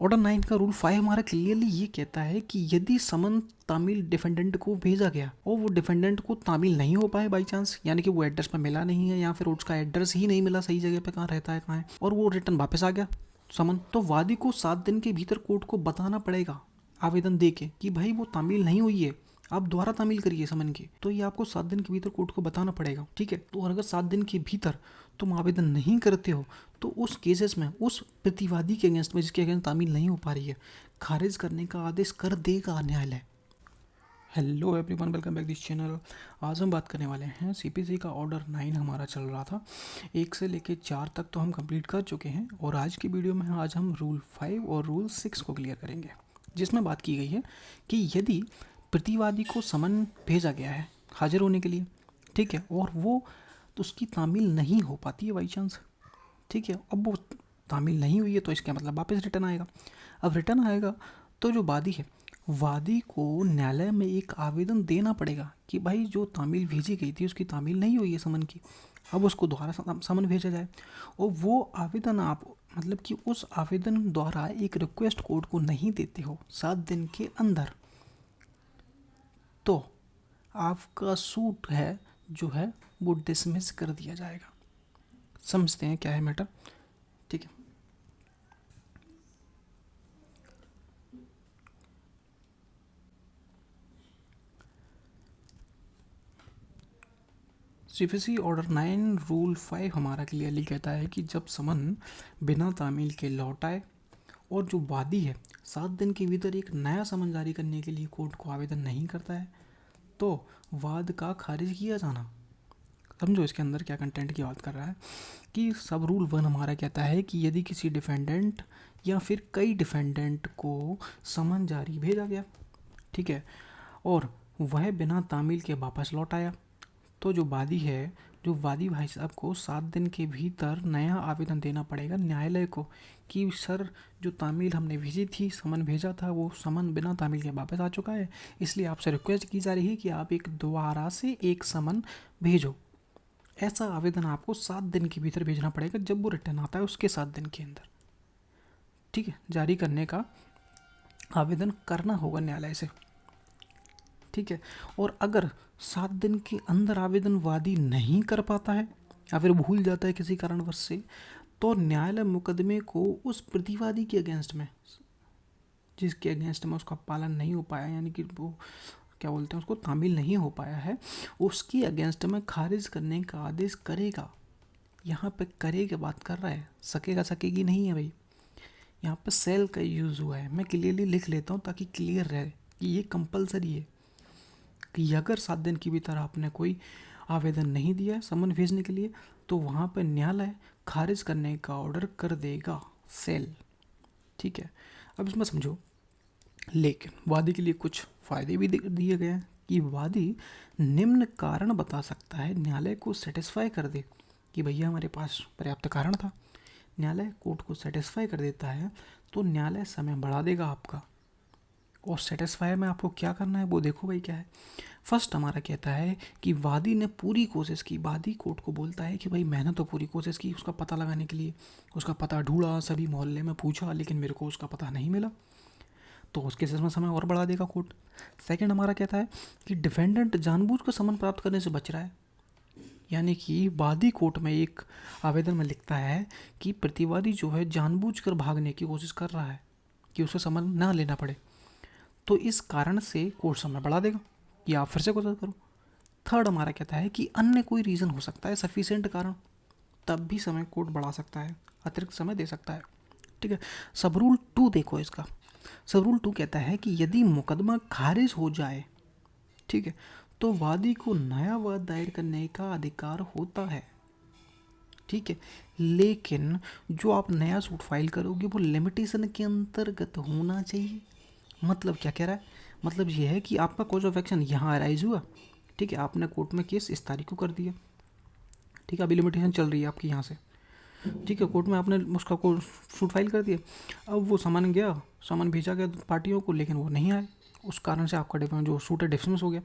Order 9 का rule 5 हमारा clearly ये कहता है कि यदि समन तामील डिफेंडेंट को भेजा गया और वो डिफेंडेंट को तामील नहीं हो पाए बाई चांस, यानी कि वो एड्रेस पे मिला नहीं है या फिर उसका एड्रेस ही नहीं मिला सही जगह पे कहाँ रहता है कहाँ है, और वो रिटर्न वापस आ गया समन, तो वादी को 7 दिन के भीतर कोर्ट को बताना पड़ेगा आवेदन दे के कि भाई वो तामील नहीं हुई है, आप दोबारा तामील करिए समन की। तो ये आपको 7 दिन के भीतर कोर्ट को बताना पड़ेगा, ठीक है। तो अगर 7 दिन के भीतर तुम आवेदन नहीं करते हो तो उस केसेस में उस प्रतिवादी के अगेंस्ट में जिसके अगेंस्ट तामील नहीं हो पा रही है, खारिज करने का आदेश कर देगा न्यायालय। Hello everyone, welcome back this channel. आज हम बात करने वाले हैं सीपीसी का ऑर्डर 9 हमारा चल रहा था, 1 से लेके 4 तक तो हम कंप्लीट कर चुके हैं, और आज की वीडियो में आज हम रूल 5 और रूल 6 को क्लियर करेंगे, जिसमें बात की गई है कि यदि प्रतिवादी को समन भेजा गया है हाजिर होने के लिए, ठीक है, और वो तो उसकी तामील नहीं हो पाती है बाई चांस, ठीक है, अब वो तामील नहीं हुई है तो इसका मतलब वापस रिटर्न आएगा। अब रिटर्न आएगा तो जो वादी है, वादी को न्यायालय में एक आवेदन देना पड़ेगा कि भाई जो तामील भेजी गई थी उसकी तामील नहीं हुई है समन की, अब उसको दोबारा समन भेजा जाए। और वो आवेदन आप मतलब कि उस आवेदन द्वारा एक रिक्वेस्ट कोर्ट को नहीं देते हो 7 दिन के अंदर, तो आपका सूट है जो है वो डिसमिस कर दिया जाएगा। समझते हैं क्या है मैटर, ठीक है। सीपीसी ऑर्डर 9 रूल 5 हमारा क्लियरली कहता है कि जब समन बिना तामील के लौट आए और जो वादी है 7 दिन के भीतर एक नया समन जारी करने के लिए कोर्ट को आवेदन नहीं करता है, तो वाद का खारिज किया जाना। समझो इसके अंदर क्या कंटेंट की बात कर रहा है कि सब रूल 1 हमारा कहता है कि यदि किसी डिफेंडेंट या फिर कई डिफेंडेंट को समन जारी भेजा गया, ठीक है, और वह बिना तामील के वापस लौट आया, तो जो वादी है, जो वादी भाई साहब को 7 दिन के भीतर नया आवेदन देना पड़ेगा न्यायालय को कि सर जो तामील हमने भेजी थी, समन भेजा था, वो समन बिना तामील के वापस आ चुका है, इसलिए आपसे रिक्वेस्ट की जा रही है कि आप एक दोबारा से एक समन भेजो। ऐसा आवेदन आपको 7 दिन के भीतर भेजना पड़ेगा, जब वो रिटर्न आता है उसके 7 दिन के अंदर, ठीक है, जारी करने का आवेदन करना होगा न्यायालय से, ठीक है। और अगर 7 दिन के अंदर आवेदन वादी नहीं कर पाता है या फिर भूल जाता है किसी कारणवश से, तो न्यायालय मुकदमे को उस प्रतिवादी के अगेंस्ट में जिसके अगेंस्ट में उसका पालन नहीं हो पाया, यानी कि वो क्या बोलते हैं उसको तामील नहीं हो पाया है, उसके अगेंस्ट में खारिज करने का आदेश करेगा। यहाँ पे करे की बात कर रहा है, सकेगा सकेगी नहीं है भाई, यहाँ पे सेल का यूज़ हुआ है। मैं क्लियरली लिख लेता हूँ ताकि क्लियर रहे कि ये कंपलसरी है कि अगर 7 दिन के भीतर आपने कोई आवेदन नहीं दिया है समन भेजने के लिए, तो वहाँ पर न्यायालय खारिज करने का ऑर्डर कर देगा सेल, ठीक है। अब इसमें समझो, लेकिन वादी के लिए कुछ फ़ायदे भी दिए गए हैं कि वादी निम्न कारण बता सकता है, न्यायालय को सेटिस्फाई कर दे कि भैया हमारे पास पर्याप्त कारण था, न्यायालय कोर्ट को सेटिस्फाई कर देता है, तो न्यायालय समय बढ़ा देगा आपका। और सेटिस्फाई में आपको क्या करना है वो देखो भाई क्या है। फर्स्ट हमारा कहता है कि वादी ने पूरी कोशिश की, वादी कोर्ट को बोलता है कि भाई मैंने तो पूरी कोशिश की उसका पता लगाने के लिए, उसका पता ढूंढा, सभी मोहल्ले में पूछा, लेकिन मेरे को उसका पता नहीं मिला, तो उस केसेस में समय और बढ़ा देगा कोर्ट। सेकंड हमारा कहता है कि डिफेंडेंट जानबूझकर समन प्राप्त करने से बच रहा है, यानी कि वादी कोर्ट में एक आवेदन में लिखता है कि प्रतिवादी जो है जानबूझकर भागने की कोशिश कर रहा है कि उसे समन ना लेना पड़े, तो इस कारण से कोर्ट समय बढ़ा देगा कि आप फिर से कोशिश करो। थर्ड हमारा कहता है कि अन्य कोई रीज़न हो सकता है, सफिशिएंट कारण, तब भी समय कोर्ट बढ़ा सकता है, अतिरिक्त समय दे सकता है, ठीक है। सब रूल 2 देखो इसका, सब रूल 2 कहता है कि यदि मुकदमा खारिज हो जाए, ठीक है, तो वादी को नया वाद दायर करने का अधिकार होता है, ठीक है, लेकिन जो आप नया सूट फाइल करोगे वो लिमिटेशन के अंतर्गत होना चाहिए। मतलब क्या कह रहा है, मतलब ये है कि आपका कोर्स ऑफ एक्शन यहाँ अराइज हुआ, ठीक है, आपने कोर्ट में केस इस तारीख को कर दिया, ठीक है, अभी लिमिटेशन चल रही है आपकी यहाँ से, ठीक है, कोर्ट में आपने उसका को सूट फाइल कर दिया, अब वो सामान गया, सामान भेजा गया पार्टियों को, लेकिन वो नहीं आए, उस कारण से आपका जो सूट है डिसमिस हो गया।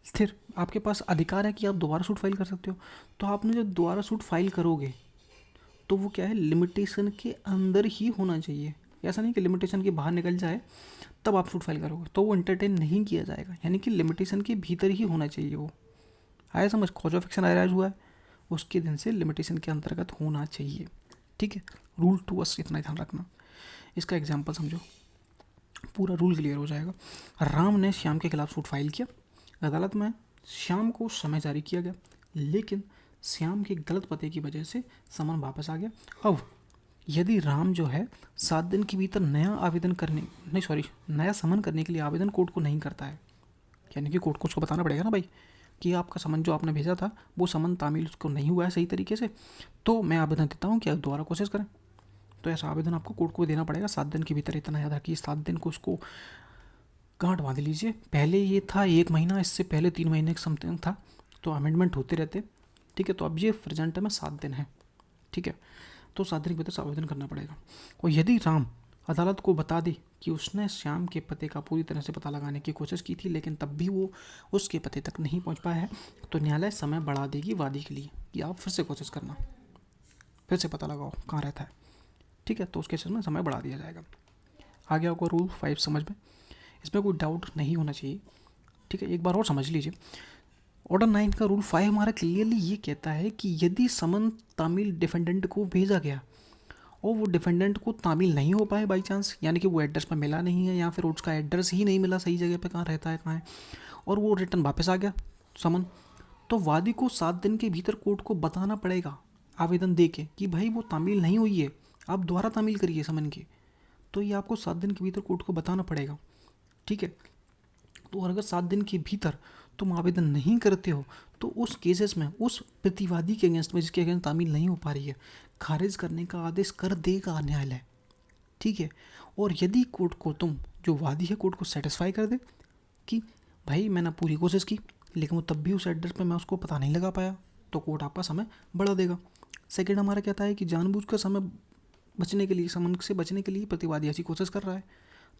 फिर आपके पास अधिकार है कि आप दोबारा सूट फाइल कर सकते हो, तो आपने जब दोबारा सूट फाइल करोगे तो वो क्या है, लिमिटेशन के अंदर ही होना चाहिए, ऐसा नहीं कि लिमिटेशन के बाहर निकल जाए तब आप सूट फाइल करोगे तो वो एंटरटेन नहीं किया जाएगा, यानी कि लिमिटेशन के भीतर ही होना चाहिए वो। आया समझ, कॉज ऑफ एक्शन अराइज हुआ है उसके दिन से लिमिटेशन के अंतर्गत होना चाहिए। ठीक है, रूल 2 बस इतना ध्यान रखना। इसका एग्जाम्पल समझो, पूरा रूल क्लियर हो जाएगा। राम ने श्याम के खिलाफ सूट फाइल किया, अदालत में श्याम को समय जारी किया गया, लेकिन श्याम के गलत पते की वजह से समन वापस आ गया। अब यदि राम जो है 7 दिन के भीतर नया समन करने के लिए आवेदन कोर्ट को नहीं करता है, यानी कि कोर्ट को उसको बताना पड़ेगा ना भाई कि आपका समन जो आपने भेजा था वो समन तामील उसको नहीं हुआ है सही तरीके से, तो मैं आवेदन देता हूँ कि आप दोबारा कोशिश करें। तो ऐसा आवेदन आपको कोर्ट को देना पड़ेगा 7 दिन के भीतर। इतना याद रखिए 7 दिन को उसको गांठ बांध लीजिए। पहले ये था 1 महीना, इससे पहले 3 महीने का समथिंग था, तो अमेंडमेंट होते रहते। ठीक है, तो अब ये प्रेजेंट में 7 दिन है। ठीक है, तो 7 दिन के भीतर आवेदन करना पड़ेगा। और यदि राम अदालत को बता दे कि उसने श्याम के पते का पूरी तरह से पता लगाने की कोशिश की थी लेकिन तब भी वो उसके पते तक नहीं पहुंच पाया है, तो न्यायालय समय बढ़ा देगी वादी के लिए कि आप फिर से कोशिश करना, फिर से पता लगाओ कहाँ रहता है। ठीक है, तो उस केस में समय बढ़ा दिया जाएगा। आ गया होगा रूल 5 समझ में, इसमें कोई डाउट नहीं होना चाहिए। ठीक है, एक बार और समझ लीजिए। ऑर्डर 9 का रूल 5 हमारा क्लियरली ये कहता है कि यदि समन तामील डिफेंडेंट को भेजा गया और वो डिफेंडेंट को तामील नहीं हो पाए बाई चांस, यानी कि वो एड्रेस पर मिला नहीं है या फिर उसका एड्रेस ही नहीं मिला सही जगह पे कहाँ रहता है कहाँ है, और वो रिटर्न वापस आ गया समन, तो वादी को 7 दिन के भीतर कोर्ट को बताना पड़ेगा आवेदन दे के कि भाई वो तामील नहीं हुई है, आप दोबारा तामील करिए समन की। तो ये आपको 7 दिन के भीतर कोर्ट को बताना पड़ेगा। ठीक है, तो अगर 7 दिन के भीतर तुम आवेदन नहीं करते हो तो उस केसेस में उस प्रतिवादी के अगेंस्ट में जिसके अगेंस्ट तामील नहीं हो पा रही है खारिज करने का आदेश कर देगा न्यायालय। ठीक है, और यदि कोर्ट को तुम जो वादी है कोर्ट को सेटिस्फाई कर दे कि भाई मैंने पूरी कोशिश की लेकिन वो तब भी उस एड्रेस पे मैं उसको पता नहीं लगा पाया, तो कोर्ट आपका समय बढ़ा देगा। सेकेंड हमारा कहता है कि जानबूझकर समय बचने के लिए, समन से बचने के लिए प्रतिवादी ऐसी कोशिश कर रहा है,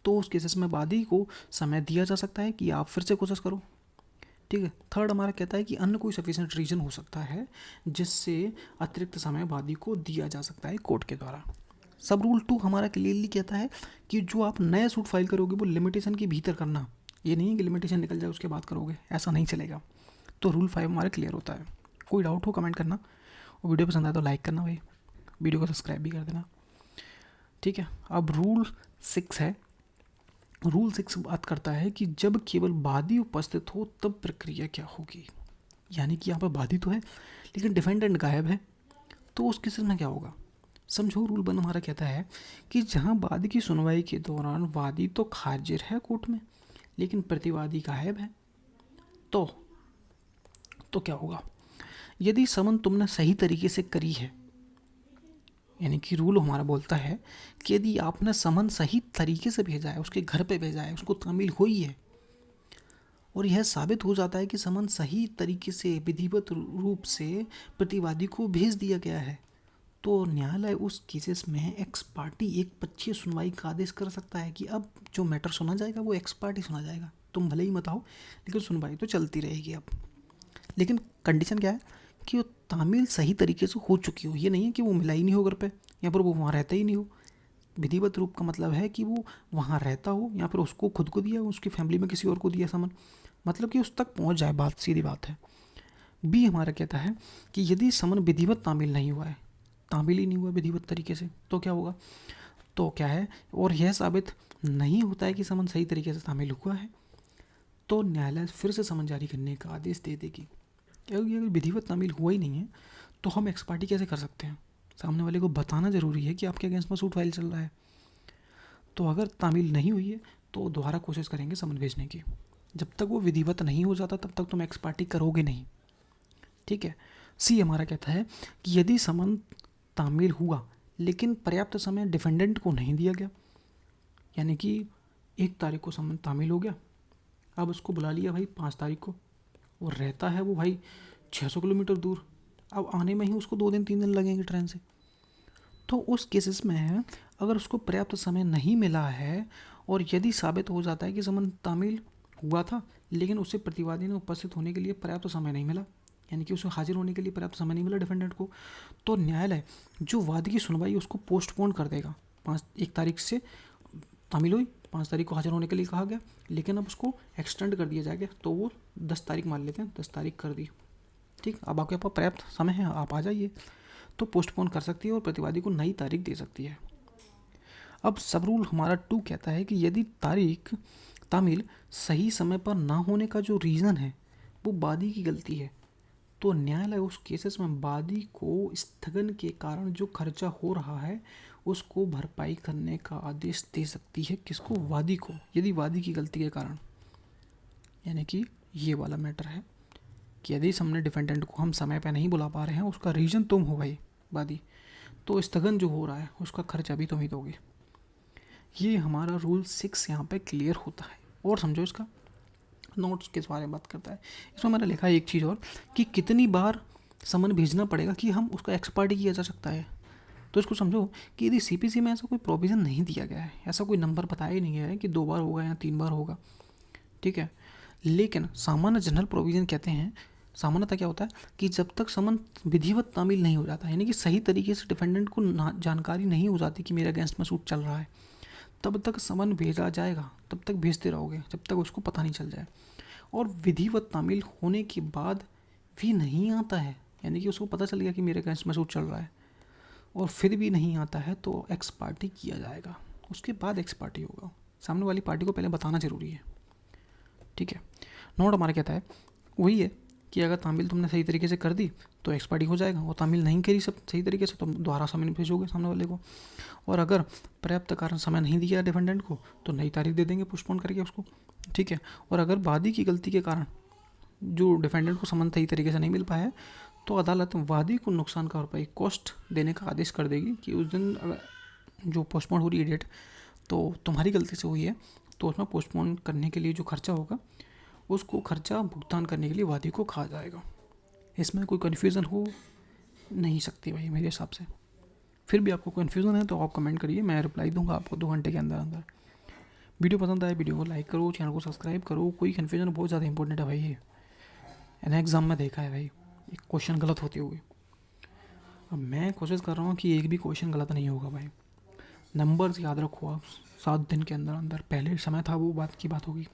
तो उस केसेस में वादी को समय दिया जा सकता है कि आप फिर से कोशिश करो। ठीक है, थर्ड हमारा कहता है कि अन्य कोई सफिशिएंट रीजन हो सकता है जिससे अतिरिक्त समय वादी को दिया जा सकता है कोर्ट के द्वारा। सब रूल 2 हमारा क्लियरली कहता है कि जो आप नया सूट फाइल करोगे वो लिमिटेशन के भीतर करना, ये नहीं है कि लिमिटेशन निकल जाए उसके बाद करोगे, ऐसा नहीं चलेगा। तो रूल 5 हमारा क्लियर होता है। कोई डाउट हो कमेंट करना, और वीडियो पसंद आए तो लाइक करना भाई, वीडियो को सब्सक्राइब भी कर देना। ठीक है, अब रूल 6 है। रूल 6 बात करता है कि जब केवल वादी उपस्थित हो तब प्रक्रिया क्या होगी, यानी कि यहाँ पर वादी तो है लेकिन डिफेंडेंट गायब है, तो उस केस में क्या होगा। समझो, रूल 1 हमारा कहता है कि जहाँ वादी की सुनवाई के दौरान वादी तो हाजिर है कोर्ट में लेकिन प्रतिवादी गायब है, तो क्या होगा। यदि समन तुमने सही तरीके से करी है, यानी कि रूल हमारा बोलता है कि यदि आपने समन सही तरीके से भेजा है, उसके घर पे भेजा है, उसको तामील हुई है और यह साबित हो जाता है कि समन सही तरीके से विधिवत रूप से प्रतिवादी को भेज दिया गया है, तो न्यायालय उस केसेस में एक्स पार्टी एक पक्षीय सुनवाई का आदेश कर सकता है कि अब जो मैटर सुना जाएगा वो एक्स पार्टी सुना जाएगा, तुम भले ही मत आओ लेकिन सुनवाई तो चलती रहेगी अब। लेकिन कंडीशन क्या है कि वो तामील सही तरीके से हो चुकी हो, ये नहीं है कि वो मिला ही नहीं हो घर पे या फिर वो वहाँ रहता ही नहीं हो। विधिवत रूप का मतलब है कि वो वहाँ रहता हो या फिर उसको खुद को दिया, उसकी फैमिली में किसी और को दिया समन, मतलब कि उस तक पहुँच जाए बात, सीधी बात है। बी हमारा कहता है कि यदि समन विधिवत तामील नहीं हुआ है, तामील ही नहीं हुआ विधिवत तरीके से, तो क्या होगा। तो क्या है, और यह साबित नहीं होता है कि समन सही तरीके से तामील हुआ है, तो न्यायालय फिर से समन जारी करने का आदेश दे देगी। क्योंकि अगर विधिवत तामील हुआ ही नहीं है तो हम एक्स पार्टी कैसे कर सकते हैं, सामने वाले को बताना ज़रूरी है कि आपके अगेंस्ट में सूट फाइल चल रहा है। तो अगर तामील नहीं हुई है तो दोबारा कोशिश करेंगे समन भेजने की, जब तक वो विधिवत नहीं हो जाता तब तक तुम एक्स पार्टी करोगे नहीं। ठीक है, सी हमारा कहता है कि यदि समन तामील हुआ लेकिन पर्याप्त समय डिफेंडेंट को नहीं दिया गया, यानी कि 1 तारीख को समन तामील हो गया, अब उसको बुला लिया भाई 5 तारीख को, और रहता है वो भाई 600 किलोमीटर दूर, अब आने में ही उसको 2 दिन 3 दिन लगेंगे ट्रेन से, तो उस केसेस में अगर उसको पर्याप्त समय नहीं मिला है और यदि साबित हो जाता है कि समन तामील हुआ था लेकिन उससे प्रतिवादी ने उपस्थित होने के लिए पर्याप्त समय नहीं मिला, यानी कि उसे हाजिर होने के लिए पर्याप्त समय नहीं मिला डिफेंडेंट को, तो न्यायालय जो वादी की सुनवाई उसको पोस्टपोन कर देगा, 1 तारीख से तामील हुई, 5 तारीख को हाजिर होने के लिए कहा गया, लेकिन अब उसको एक्सटेंड कर दिया जाएगा, तो वो 10 तारीख मान लेते हैं, 10 तारीख कर दी। ठीक, अब आपके पास पर्याप्त समय है, आप आ जाइए। तो पोस्टपोन कर सकती है और प्रतिवादी को नई तारीख दे सकती है। अब सब रूल हमारा 2 कहता है कि यदि तारीख तामील सही समय पर ना होने का जो रीज़न है वो वादी की गलती है, तो न्यायालय उस केसेस में वादी को स्थगन के कारण जो खर्चा हो रहा है उसको भरपाई करने का आदेश दे सकती है। किसको? वादी को, यदि वादी की गलती के कारण। यानी कि ये वाला मैटर है कि यदि हमने डिफेंडेंट को हम समय पर नहीं बुला पा रहे हैं, उसका रीज़न तुम हो भाई वादी, तो स्थगन जो हो रहा है उसका खर्चा भी तुम ही दोगे। ये हमारा रूल 6 यहाँ पे क्लियर होता है। और समझो इसका नोट्स किस बारे में बात करता है। इसमें मैंने लिखा है एक चीज़ और कि कितनी बार समन भेजना पड़ेगा कि हम उसका एक्सपर्ट किया जा सकता है। तो इसको समझो कि यदि सीपीसी में ऐसा कोई प्रोविज़न नहीं दिया गया है, ऐसा कोई नंबर बताया ही नहीं गया है कि 2 बार होगा या 3 बार होगा, ठीक है। लेकिन सामान्य जनरल प्रोविज़न कहते हैं, सामान्यतः क्या होता है कि जब तक समन विधिवत तामील नहीं हो जाता, यानी कि सही तरीके से डिफेंडेंट को जानकारी नहीं हो जाती कि मेरे अगेंस्ट में सूट चल रहा है, तब तक समन भेजा जाएगा, तब तक भेजते रहोगे जब तक उसको पता नहीं चल जाए। और विधिवत तामील होने के बाद भी नहीं आता है, यानी कि उसको पता चल गया कि मेरे अगेंस्ट में सूट चल रहा है और फिर भी नहीं आता है, तो एक्स पार्टी किया जाएगा। उसके बाद एक्स पार्टी होगा, सामने वाली पार्टी को पहले बताना ज़रूरी है, ठीक है। नोट हमारा कहता है वही है कि अगर तामील तुमने सही तरीके से कर दी तो एक्स पार्टी हो जाएगा, और तामील नहीं करी सब सही तरीके से तो दोबारा समन भेजोगे सामने वाले को। और अगर पर्याप्त कारण समय नहीं दिया डिफेंडेंट को तो नई तारीख दे देंगे पोस्टपोन करके उसको, ठीक है। और अगर वादी की गलती के कारण जो डिफेंडेंट को समन सही तरीके से नहीं मिल पाया है तो अदालत वादी को नुकसान का भरपाई कॉस्ट देने का आदेश कर देगी कि उस दिन जो पोस्टपोन हो रही है डेट तो तुम्हारी गलती से हुई है, तो उसमें पोस्टपोन करने के लिए जो खर्चा होगा उसको खर्चा भुगतान करने के लिए वादी को कहा जाएगा। इसमें कोई कन्फ्यूज़न हो नहीं सकती भाई मेरे हिसाब से। फिर भी आपको कन्फ्यूज़न है तो आप कमेंट करिए, मैं रिप्लाई दूंगा आपको 2 घंटे के अंदर अंदर। वीडियो पसंद आए वीडियो को लाइक करो, चैनल को सब्सक्राइब करो। कोई कन्फ्यूजन बहुत ज़्यादा इंपॉर्टेंट है भाई, ये एन एग्ज़ाम में देखा है भाई, एक क्वेश्चन गलत होते हुए। अब मैं कोशिश कर रहा हूँ कि एक भी क्वेश्चन गलत नहीं होगा भाई। नंबर्स याद रखो आप, 7 दिन के अंदर अंदर, पहले समय था वो बात की बात होगी।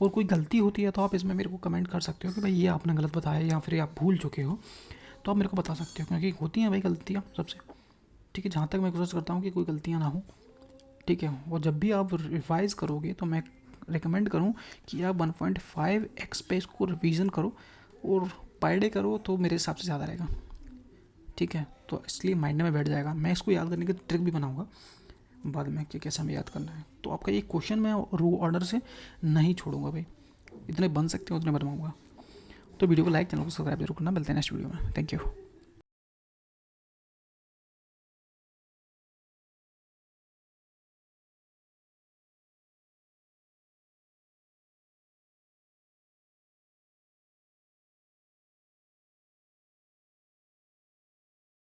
और कोई गलती होती है तो आप इसमें मेरे को कमेंट कर सकते हो कि भाई ये आपने गलत बताया या फिर आप भूल चुके हो, तो आप मेरे को बता सकते हो, क्योंकि होती हैं भाई गलतियाँ सबसे, ठीक है। जहाँ तक मैं कोशिश करता हूँ कि कोई गलतियाँ ना हो, ठीक है। और जब भी आप रिवाइज करोगे तो मैं रिकमेंड करूँ कि आप 1.5x पे इसको रिवीजन करो और पर डे करो, तो मेरे हिसाब से ज़्यादा रहेगा, ठीक है। तो इसलिए माइंड में बैठ जाएगा। मैं इसको याद करने की ट्रिक भी बनाऊंगा बाद में कि कैसे हमें याद करना है। तो आपका ये क्वेश्चन मैं रू ऑर्डर से नहीं छोड़ूंगा भाई, इतने बन सकते हैं उतने बनवाऊंगा। तो वीडियो को लाइक, चैनल को सब्सक्राइब जरूर करना। मिलते हैं नेक्स्ट वीडियो में। Thank you.